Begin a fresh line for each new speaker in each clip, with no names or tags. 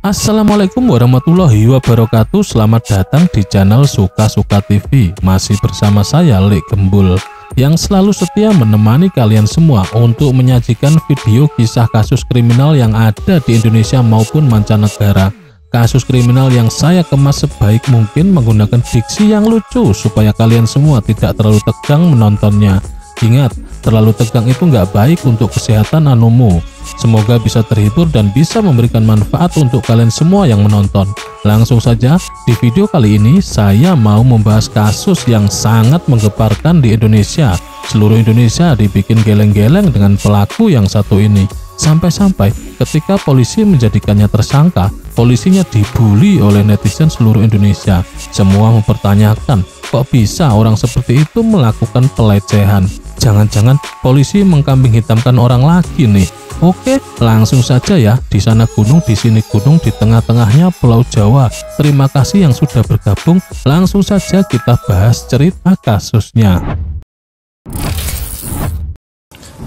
Assalamualaikum warahmatullahi wabarakatuh. Selamat datang di channel Suka-Suka TV. Masih bersama saya Lek Gembul, yang selalu setia menemani kalian semua untuk menyajikan video kisah kasus kriminal yang ada di Indonesia maupun mancanegara. Kasus kriminal yang saya kemas sebaik mungkin menggunakan diksi yang lucu supaya kalian semua tidak terlalu tegang menontonnya. Ingat, terlalu tegang itu nggak baik untuk kesehatan anumu. Semoga bisa terhibur dan bisa memberikan manfaat untuk kalian semua yang menonton. Langsung saja, di video kali ini saya mau membahas kasus yang sangat menggeparkan di Indonesia. Seluruh Indonesia dibikin geleng-geleng dengan pelaku yang satu ini. Sampai-sampai ketika polisi menjadikannya tersangka, polisinya dibully oleh netizen seluruh Indonesia. Semua mempertanyakan, kok bisa orang seperti itu melakukan pelecehan? Jangan-jangan polisi mengkambing hitamkan orang lagi nih. Oke, langsung saja ya. Di sana gunung, di sini gunung, di tengah-tengahnya Pulau Jawa. Terima kasih yang sudah bergabung. Langsung saja kita bahas cerita kasusnya.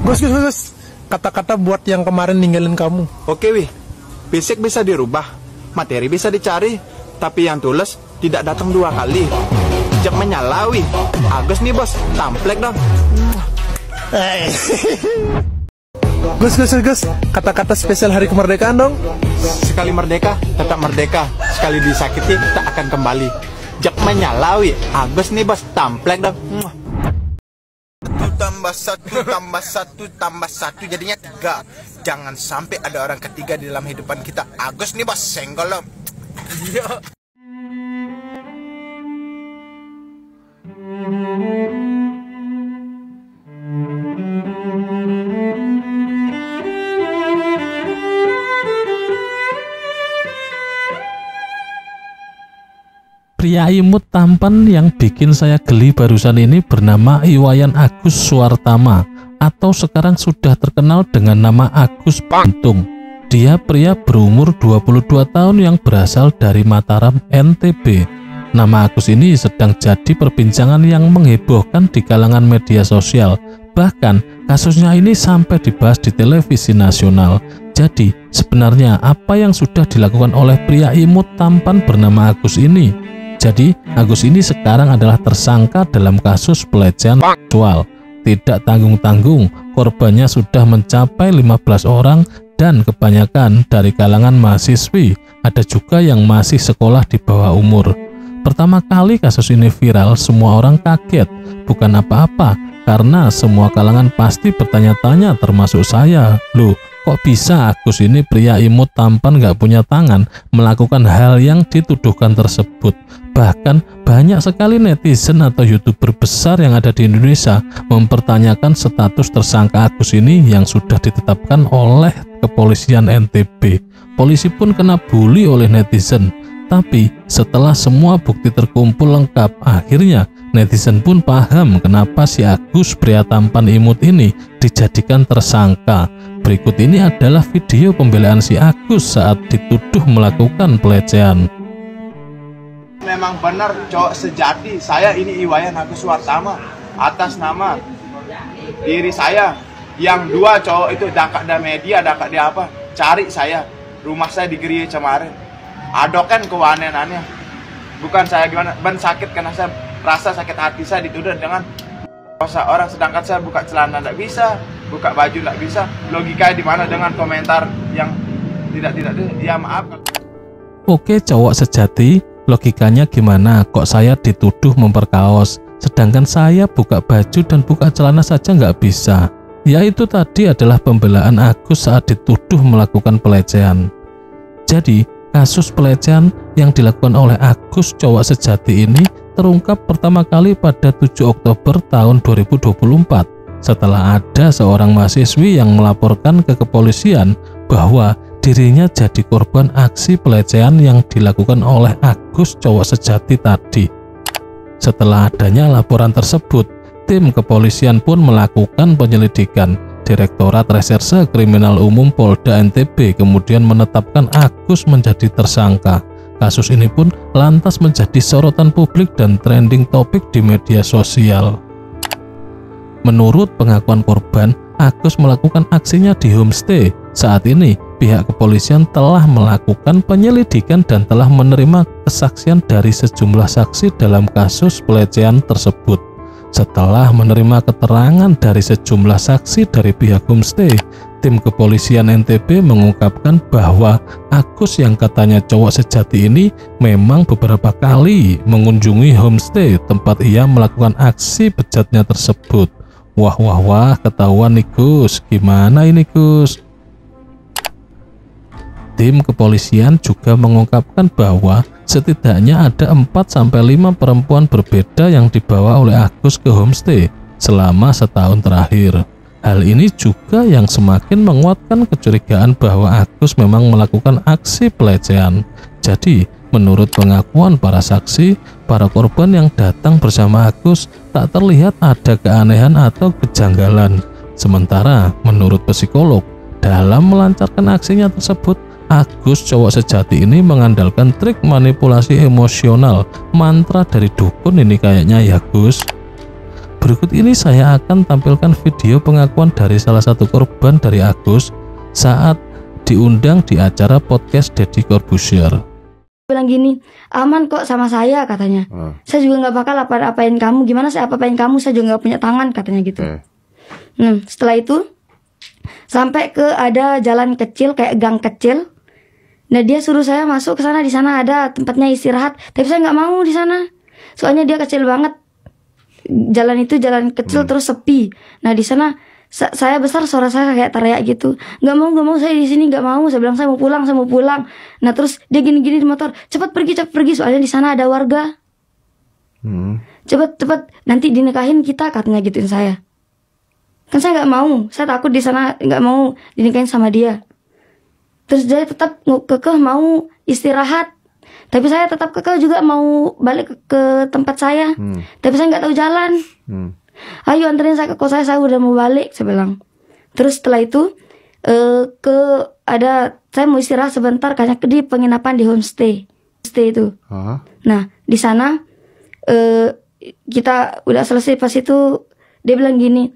Gus, kata-kata buat yang kemarin ninggalin kamu.
Oke wih, fisik bisa dirubah, materi bisa dicari, tapi yang tulus tidak datang dua kali. Jep menyalawi, Agus nih bos, tamplek dong.
Gus, kata-kata spesial hari kemerdekaan dong.
Sekali merdeka, tetap merdeka. Sekali disakiti, tak akan kembali. Jep menyalawi, Agus nih bos, tamplek dong.
tambah satu jadinya 3. Jangan sampai ada orang ketiga di dalam kehidupan kita. Agus nih bos, senggol lo.
Pria imut tampan yang bikin saya geli barusan ini bernama Iwayan Agus Suartama, atau sekarang sudah terkenal dengan nama Agus Buntung. Dia pria berumur 22 tahun yang berasal dari Mataram, NTB. Nama Agus ini sedang jadi perbincangan yang menghebohkan di kalangan media sosial. Bahkan kasusnya ini sampai dibahas di televisi nasional. Jadi sebenarnya apa yang sudah dilakukan oleh pria imut tampan bernama Agus ini? Jadi Agus ini sekarang adalah tersangka dalam kasus pelecehan seksual. Tidak tanggung-tanggung, korbannya sudah mencapai 15 orang dan kebanyakan dari kalangan mahasiswi. Ada juga yang masih sekolah di bawah umur. Pertama kali kasus ini viral, semua orang kaget. Bukan apa-apa, karena semua kalangan pasti bertanya-tanya termasuk saya. Loh, kok bisa Agus ini pria imut tampan gak punya tangan melakukan hal yang dituduhkan tersebut? Bahkan banyak sekali netizen atau YouTuber besar yang ada di Indonesia mempertanyakan status tersangka Agus ini yang sudah ditetapkan oleh kepolisian NTB. Polisi pun kena bully oleh netizen. Tapi setelah semua bukti terkumpul lengkap, akhirnya netizen pun paham kenapa si Agus pria tampan imut ini dijadikan tersangka. Berikut ini adalah video pembelaan si Agus saat dituduh melakukan pelecehan.
Memang benar cowok sejati. Saya ini Iwayan Agus Suartama, atas nama diri saya. Yang dua cowok itu dakak da media, dakak di apa, cari saya. Rumah saya di Gerie kemarin. Adokan kewanenannya. Bukan saya gimana, ban sakit karena saya rasa sakit hati, saya dituduh dengan dosa orang, sedangkan saya buka celana tidak bisa, buka baju tidak bisa. Logikanya di mana dengan komentar yang tidak ya maaf.
Oke, cowok sejati, logikanya gimana kok saya dituduh memperkaos, sedangkan saya buka baju dan buka celana saja nggak bisa? Ya itu tadi adalah pembelaan Agus saat dituduh melakukan pelecehan. Jadi kasus pelecehan yang dilakukan oleh Agus cowok sejati ini terungkap pertama kali pada 7 Oktober tahun 2024 setelah ada seorang mahasiswi yang melaporkan ke kepolisian bahwa dirinya jadi korban aksi pelecehan yang dilakukan oleh Agus cowok sejati tadi. Setelah adanya laporan tersebut, tim kepolisian pun melakukan penyelidikan. Direktorat Reserse Kriminal Umum Polda NTB kemudian menetapkan Agus menjadi tersangka. Kasus ini pun lantas menjadi sorotan publik dan trending topik di media sosial. Menurut pengakuan korban, Agus melakukan aksinya di homestay. Saat ini pihak kepolisian telah melakukan penyelidikan dan telah menerima kesaksian dari sejumlah saksi dalam kasus pelecehan tersebut. Setelah menerima keterangan dari sejumlah saksi dari pihak homestay, tim kepolisian NTB mengungkapkan bahwa Agus yang katanya cowok sejati ini memang beberapa kali mengunjungi homestay tempat ia melakukan aksi bejatnya tersebut. Wah, ketahuan nih Gus. Gimana ini Gus? Tim kepolisian juga mengungkapkan bahwa setidaknya ada 4-5 perempuan berbeda yang dibawa oleh Agus ke homestay selama setahun terakhir. Hal ini juga yang semakin menguatkan kecurigaan bahwa Agus memang melakukan aksi pelecehan. Jadi, menurut pengakuan para saksi, para korban yang datang bersama Agus tak terlihat ada keanehan atau kejanggalan. Sementara, menurut psikolog, dalam melancarkan aksinya tersebut, Agus cowok sejati ini mengandalkan trik manipulasi emosional, mantra dari dukun ini kayaknya ya Gus. Berikut ini saya akan tampilkan video pengakuan dari salah satu korban dari Agus saat diundang di acara podcast Deddy Corbuzier.
Bilang gini, aman kok sama saya katanya. Saya juga nggak bakal apa-apain kamu. Gimana saya apa-apain kamu? Saya juga nggak punya tangan katanya gitu. Setelah itu sampai ke ada jalan kecil kayak gang kecil. Nah dia suruh saya masuk ke sana, di sana ada tempatnya istirahat. Tapi saya nggak mau di sana, soalnya dia kecil banget. Jalan itu jalan kecil terus sepi. Nah di sana saya besar, suara saya kayak teriak gitu. Nggak mau saya di sini, nggak mau. Saya bilang saya mau pulang. Nah terus dia gini-gini di motor, cepat pergi. Soalnya di sana ada warga. Cepat, nanti dinikahin kita katanya gituin saya. Kan saya nggak mau, saya takut di sana, nggak mau dinikahin sama dia. Terus dia tetap kekeh mau istirahat, tapi saya tetap kekeh juga mau balik ke tempat saya. Tapi saya nggak tahu jalan. Ayo anterin saya ke kos saya udah mau balik, saya bilang. Terus setelah itu saya mau istirahat sebentar karena di penginapan di homestay itu. Nah di sana kita udah selesai. Pas itu dia bilang gini,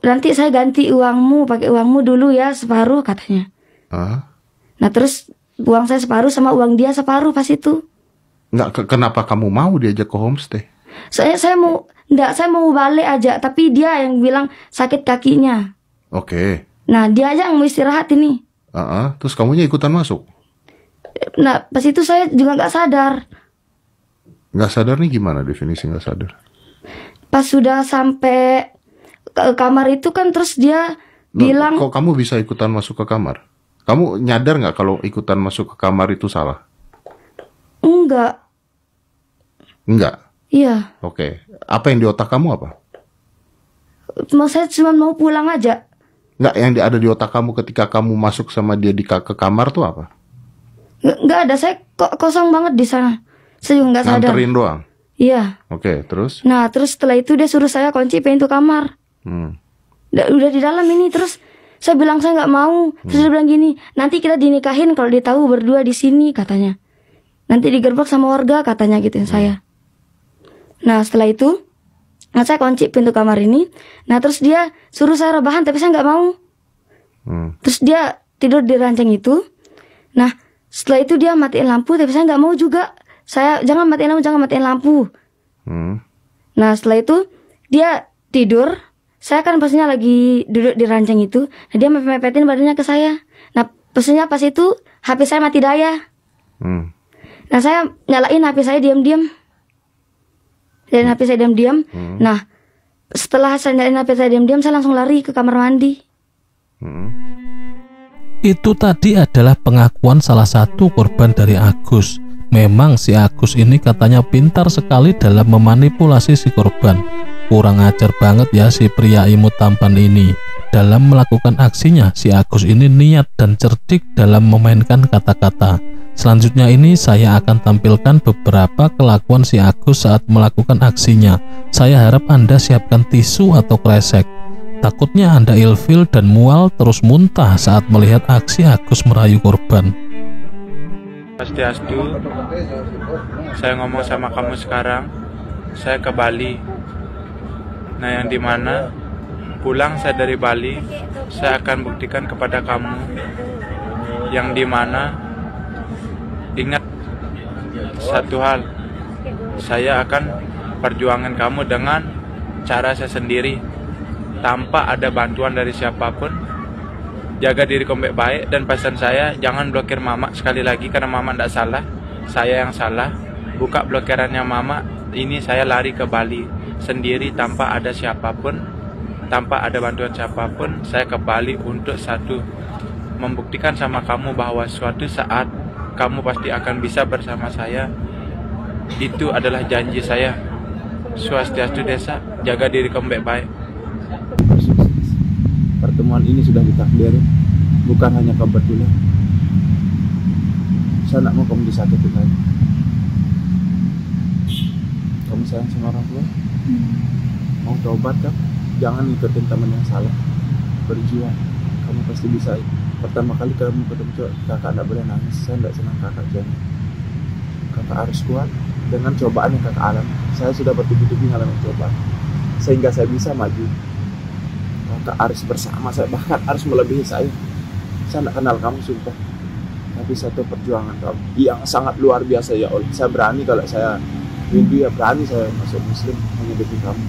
nanti saya ganti uangmu, pakai uangmu dulu ya separuh katanya. Nah terus uang saya separuh sama uang dia separuh pas itu.
Kenapa kamu mau diajak ke homestay?
Saya mau balik aja, tapi dia yang bilang sakit kakinya.
Oke.
Nah dia aja yang mau istirahat ini.
Terus kamunya ikutan masuk?
Nah pas itu saya juga nggak sadar.
Nggak sadar nih gimana definisi nggak sadar? Pas
sudah sampai ke kamar itu kan terus dia bilang.
Kok kamu bisa ikutan masuk ke kamar? Kamu nyadar nggak kalau ikutan masuk ke kamar itu salah?
Enggak. Iya.
Oke. Apa yang di otak kamu apa?
Saya cuma mau pulang aja.
Nggak, yang ada di otak kamu ketika kamu masuk sama dia ke kamar tuh apa?
Nggak ada, saya kosong banget di sana. Saya juga nggak sadar.
Nganterin doang?
Iya.
Oke, terus?
Nah, terus setelah itu dia suruh saya kunci pintu kamar. Udah di dalam ini, terus saya bilang saya nggak mau. Terus dia bilang gini, nanti kita dinikahin kalau dia tahu berdua di sini katanya. Nanti digerbek sama warga katanya gituin saya. Nah setelah itu, saya kunci pintu kamar ini. Nah terus dia suruh saya rebahan, tapi saya nggak mau. Terus dia tidur di ranjang itu. Nah setelah itu dia matiin lampu, tapi saya nggak mau juga. Saya jangan matiin lampu. Nah setelah itu dia tidur. Saya kan pastinya lagi duduk di ranjang itu. Nah, dia mepetin badannya ke saya. Nah, pastinya pas itu HP saya mati daya. Nah, saya nyalain HP saya diam-diam. Dan HP saya diam-diam. Nah, setelah saya nyalain HP saya diam-diam, saya langsung lari ke kamar mandi.
Itu tadi adalah pengakuan salah satu korban dari Agus. Memang si Agus ini katanya pintar sekali dalam memanipulasi si korban. Kurang ajar banget ya si pria imut tampan ini. Dalam melakukan aksinya, si Agus ini niat dan cerdik dalam memainkan kata-kata. Selanjutnya ini saya akan tampilkan beberapa kelakuan si Agus saat melakukan aksinya. Saya harap Anda siapkan tisu atau kresek. Takutnya Anda ilfil dan mual terus muntah saat melihat aksi Agus merayu korban.
Swastiastu, saya ngomong sama kamu sekarang, saya ke Bali. Nah yang dimana pulang saya dari Bali, saya akan buktikan kepada kamu yang dimana ingat satu hal, saya akan perjuangan kamu dengan cara saya sendiri tanpa ada bantuan dari siapapun. Jaga diri kamu baik-baik, dan pesan saya jangan blokir mama sekali lagi karena mama tidak salah, saya yang salah. Buka blokirannya mama, ini saya lari ke Bali sendiri tanpa ada siapapun, tanpa ada bantuan siapapun. Saya ke Bali untuk satu, membuktikan sama kamu bahwa suatu saat kamu pasti akan bisa bersama saya. Itu adalah janji saya. Swastiastu desa, jaga diri kamu baik-baik.
Pertemuan ini sudah ditakdirin, bukan hanya kebetulan. Saya tidak mau kamu disakiti lagi. Kamu sayang sama orang tua? Mau taubat kan? Jangan ikutin teman yang salah. Berjuang, kamu pasti bisa. Pertama kali kamu ketemu cowok, kakak tidak boleh nangis. Saya tidak senang kakak, jangan. Kakak harus kuat dengan cobaan yang kakak alami. Saya sudah bertubi-tubi ngalamin cobaan, sehingga saya bisa maju. Kakak harus bersama saya, bahkan harus melebihi saya. Saya tidak kenal kamu, sumpah. Tapi satu perjuangan kamu yang sangat luar biasa ya Allah. Saya berani, kalau saya Hindu ya berani saya masuk Muslim hanya demi kamu.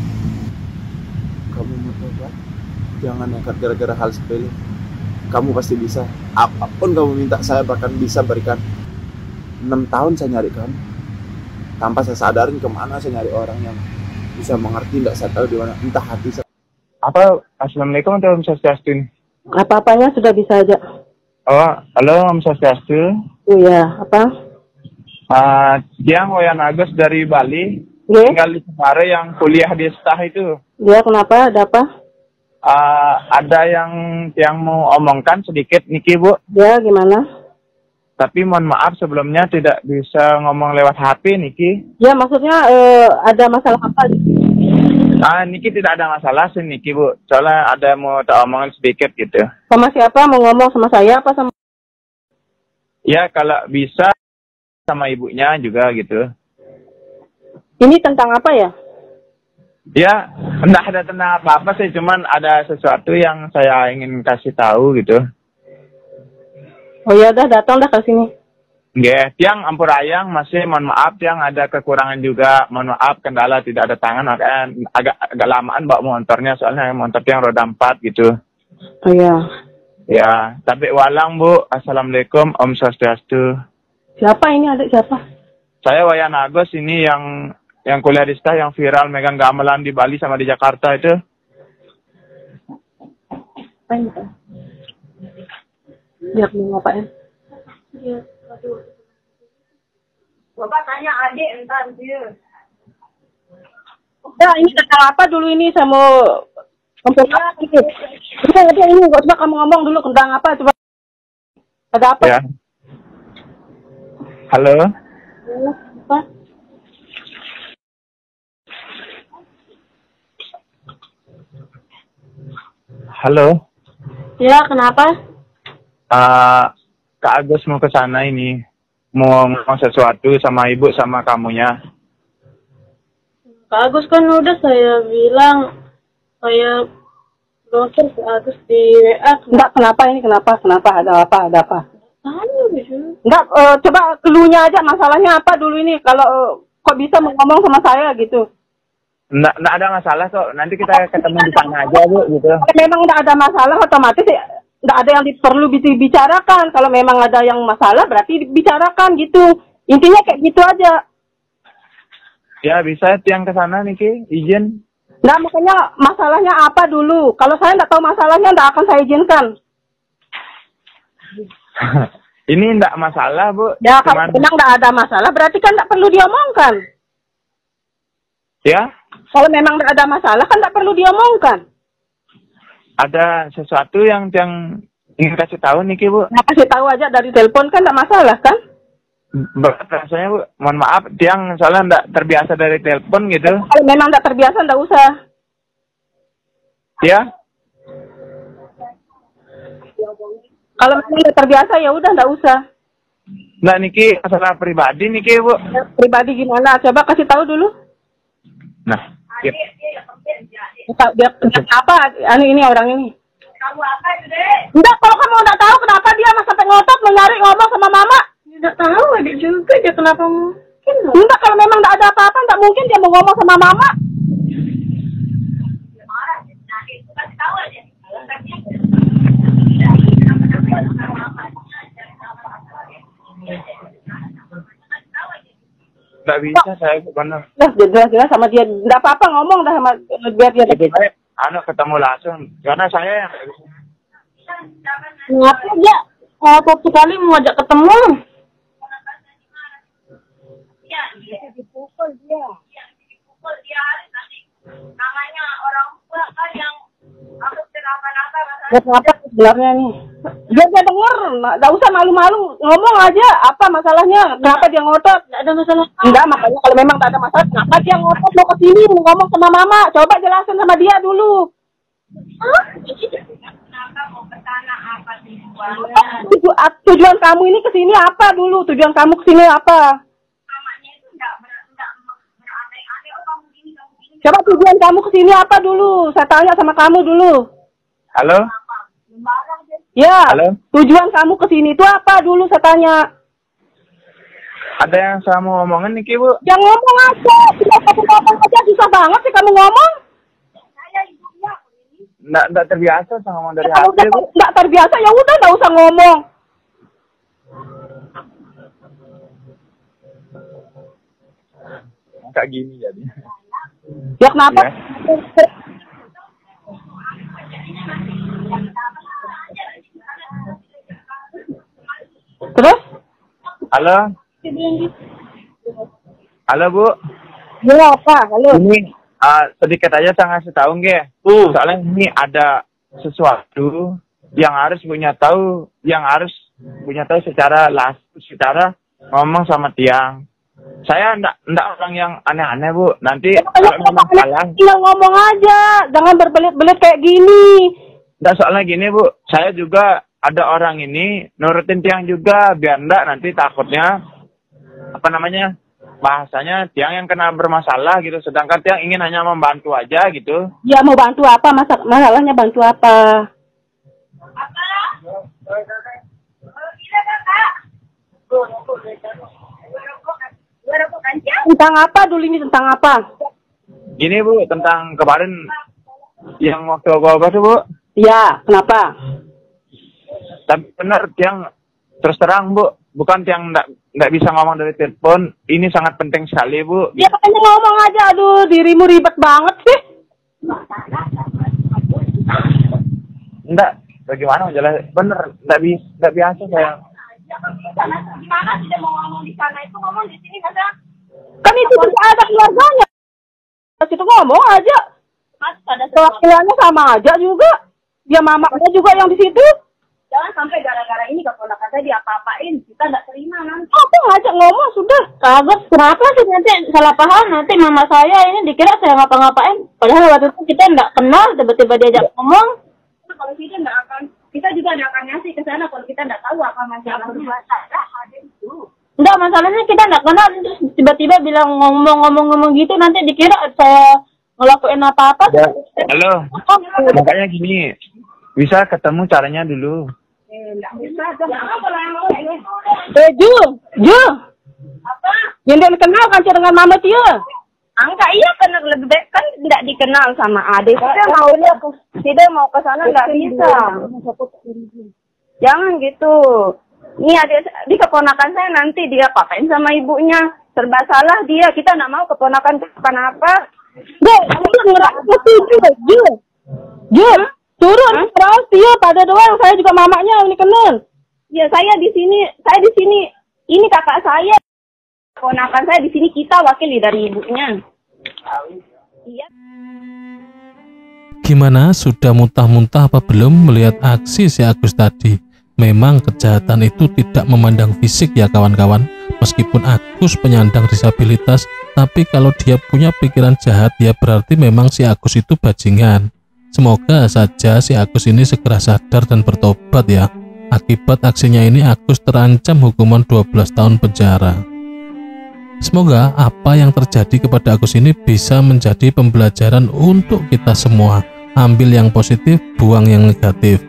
Kamu mau tobat? Jangan nekat gara-gara hal sepele. Kamu pasti bisa. Apapun kamu minta, saya bahkan bisa berikan. 6 tahun saya nyari kamu, tanpa saya sadarin kemana saya nyari orang yang bisa mengerti. Tidak saya tahu di mana, entah hati saya.
Apa? Assalamualaikum warahmatullahi wabarakatuh.
Apa-apanya sudah bisa aja.
Oh, halo, Om Swastiastu.
Iya, apa?
Yang Wayan Agus dari Bali,
Tinggal
di Semarang yang kuliah di STAH itu.
Dia kenapa? Ada apa?
Ada yang mau omongkan sedikit, Niki, Bu.
Ya, gimana?
Tapi mohon maaf sebelumnya tidak bisa ngomong lewat HP, Niki.
Ya, maksudnya ada masalah apa?
Niki tidak ada masalah sih, Niki, Bu. Soalnya ada mau tak omongan sedikit gitu.
Sama siapa? Mau ngomong sama saya apa sama?
Ya, kalau bisa sama ibunya juga gitu.
Ini tentang apa ya?
Ya, enggak ada tentang apa-apa sih, cuman ada sesuatu yang saya ingin kasih tahu gitu.
Oh ya, dah datang dah ke sini.
Nggih, tiang ampurayang masih mohon maaf, tiang ada kekurangan juga. Mohon maaf, kendala tidak ada tangan, makanya agak lamaan bawa motornya, soalnya motor tiang roda 4 gitu.
Oh ya.
Ya, tapi walang, Bu. Assalamualaikum, Om Swastiastu.
Siapa ini, adik siapa?
Saya Wayan Agus, ini yang kuliah di STAH, yang viral megang gamelan di Bali sama di Jakarta itu.
Apa ini, Pak? Dia mau ngapain? Dia
Bapak tanya adik entar dia.
Ya, ini tentang apa dulu ini? Saya mau ngomong sedikit. Udah ini, coba kamu ngomong dulu tentang apa, coba. Ada apa?
Ya. Halo?
Apa?
Halo?
Ya, kenapa?
Kak Agus mau ke sana ini. Mau ngomong sesuatu sama ibu sama kamunya.
Kak Agus kan udah saya bilang, saya browser Kak Agus di WA. Enggak, kenapa ini? Kenapa? Ada apa? Enggak, coba keluarnya aja, masalahnya apa dulu ini? Kalau kok bisa ngomong sama saya gitu?
Nggak ada masalah kok. Nanti kita ketemu di sana aja, Bu, gitu.
Kalau memang nggak ada masalah, otomatis nggak ada yang perlu dibicarakan. Kalau memang ada yang masalah, berarti dibicarakan gitu. Intinya kayak gitu aja.
Ya, bisa tiang ke sana, Niki. Izin.
Nah, makanya masalahnya apa dulu? Kalau saya nggak tahu masalahnya, nggak akan saya izinkan.
Ini enggak masalah, Bu.
Ya, kalau memang nggak ada masalah, berarti kan nggak perlu diomongkan.
Ya?
Kalau memang nggak ada masalah, kan nggak perlu diomongkan.
Ada sesuatu yang ingin kasih tahu, Niki, Bu.
Nah, kasih tahu aja dari telepon kan nggak masalah, kan?
Berat rasanya, Bu. Mohon maaf, tiang soalnya enggak terbiasa dari telepon gitu.
Kalau memang nggak terbiasa, nggak usah.
Ya?
Kalau memang nggak terbiasa, ya udah nggak usah.
Nggak, Niki, masalah pribadi, Niki, Bu.
Pribadi gimana? Coba kasih tahu dulu.
Nah,
Dia apa? Ini orang ini.
kamu apa itu, Dek?
Enggak, kalau kamu nggak tahu kenapa dia mas sampai ngotot mau nyari ngomong sama mama.
Tidak tahu adik juga dia kenapa mungkin.
Enggak, kalau memang nggak ada apa-apa, nggak mungkin dia mau ngomong sama mama.
Marah, nah itu kasih tahu aja.
Nggak bisa saya benar.
Nah, jelas-jelas sama dia. Nggak apa-apa ngomong dah sama biar dia.
Ketemu langsung. Karena saya yang nggak bisa.
Ngapa dia ngotot sekali mau ajak ketemu?
Iya, dipukul dia. Iya, dipukul dia nanti. Namanya orang tua kan yang aku kenapa-napa masalah.
Kenapa sebenarnya nih? Dia denger, nggak usah malu-malu, ngomong aja apa masalahnya, kenapa dia ngotot? Nggak ada masalah. Enggak, makanya kalau memang nggak ada masalah, kenapa dia ngotot mau kesini mau ngomong sama mama? Coba jelasin sama dia dulu.
Kenapa mau ke sana apa tujuannya?
Tujuan kamu ini kesini apa dulu? Tujuan kamu kesini apa?
Mamanya itu enggak beraneh-aneh. Oh kamu gini.
Coba tujuan kamu kesini apa dulu? Saya tanya sama kamu dulu.
Halo?
Ya.
Halo?
Tujuan kamu kesini itu apa dulu? Saya tanya.
Ada yang saya mau ngomongin nih, Bu?
Yang ngomong aja. Tidak kamu ngomong aja. Susah banget sih kamu ngomong.
Saya ibunya.
Nggak terbiasa sama ngomong dari hati, Bu.
Nggak terbiasa, ya udah nggak usah ngomong.
Kayak gini jadi.
Ya kenapa?
Ya.
Terus?
Halo? Halo, Bu?
Ya apa? Halo?
Ini sedikit aja saya ngasih tahu nggih. Soalnya ini ada sesuatu yang harus punya tahu secara langsung, secara ngomong sama tiang. Saya enggak orang yang aneh-aneh, Bu. Nanti kalau memang salah,
tinggal ngomong aja, jangan berbelit-belit kayak gini.
enggak, soalnya gini, Bu. Saya juga ada orang ini nurutin tiang juga, biar enggak nanti takutnya bahasanya tiang yang kena bermasalah gitu, sedangkan tiang ingin hanya membantu aja gitu.
Ya mau bantu apa? Masalahnya bantu apa? Tentang apa dulu ini, tentang apa?
Gini, Bu, tentang kemarin yang waktu obat tuh, Bu.
Ya, kenapa?
Tapi benar, tiang terus terang, Bu, bukan tiang nggak bisa ngomong dari telepon. Ini sangat penting sekali, Bu.
Ya makanya ngomong aja, aduh dirimu ribet banget sih.
Enggak, bagaimana menjelaskan? Bener, nggak biasa saya.
Gimana tidak mau ngomong di sana itu ngomong di sini saja.
Kan itu juga ada keluarganya. Situ ngomong aja.
Mas pada
Kewakilannya sama aja juga. Dia mamanya juga yang di situ.
jangan sampai gara-gara ini keponakan saya diapa-apain, kita nggak terima nanti.
Aku ngajak ngomong sudah.
Kagak, kenapa sih nanti salah paham? Nanti mama saya ini dikira saya ngapa-ngapain. Padahal waktu itu kita nggak kenal, tiba-tiba diajak ngomong.
Kalau kita nggak akan, kita juga nggak akan ngasih ke sana kalau kita nggak tahu apa masalahnya. Ada itu.
Enggak, masalahnya kita nggak kenal, terus tiba-tiba bilang ngomong-ngomong gitu, nanti dikira saya ngelakuin apa-apa.
Ya. Halo, makanya gini, bisa ketemu caranya dulu.
Nggak bisa, jangan kalau yang mau ini.
Ju.
Apa?
Yang dia kenal kan dengan mama dia.
Angka iya benar, lebih baik kan nggak dikenal sama adik. Tidak mau ke sana nggak bisa. Jangan gitu. Ini adik keponakan saya nanti dia papain sama ibunya. Serba salah dia. Kita nggak mau keponakan kenapa?
Ju ngerasa Ju. Turun terus dia pada doang. Saya juga mamanya ini kenal.
Ya saya di sini. Ini kakak saya. Keponakan saya di sini, kita wakili dari ibunya. Iya.
Gimana, sudah muntah-muntah apa belum melihat aksi si Agus tadi? Memang kejahatan itu tidak memandang fisik ya kawan-kawan. Meskipun Agus penyandang disabilitas, tapi kalau dia punya pikiran jahat ya berarti memang si Agus itu bajingan. Semoga saja si Agus ini segera sadar dan bertobat ya. Akibat aksinya ini Agus terancam hukuman 12 tahun penjara. Semoga apa yang terjadi kepada Agus ini bisa menjadi pembelajaran untuk kita semua. Ambil yang positif, buang yang negatif.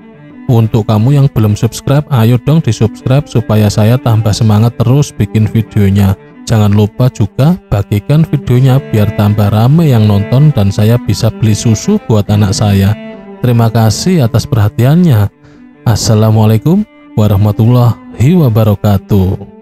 Untuk kamu yang belum subscribe, ayo dong di subscribe supaya saya tambah semangat terus bikin videonya. Jangan lupa juga bagikan videonya biar tambah rame yang nonton dan saya bisa beli susu buat anak saya. Terima kasih atas perhatiannya. Assalamualaikum warahmatullahi wabarakatuh.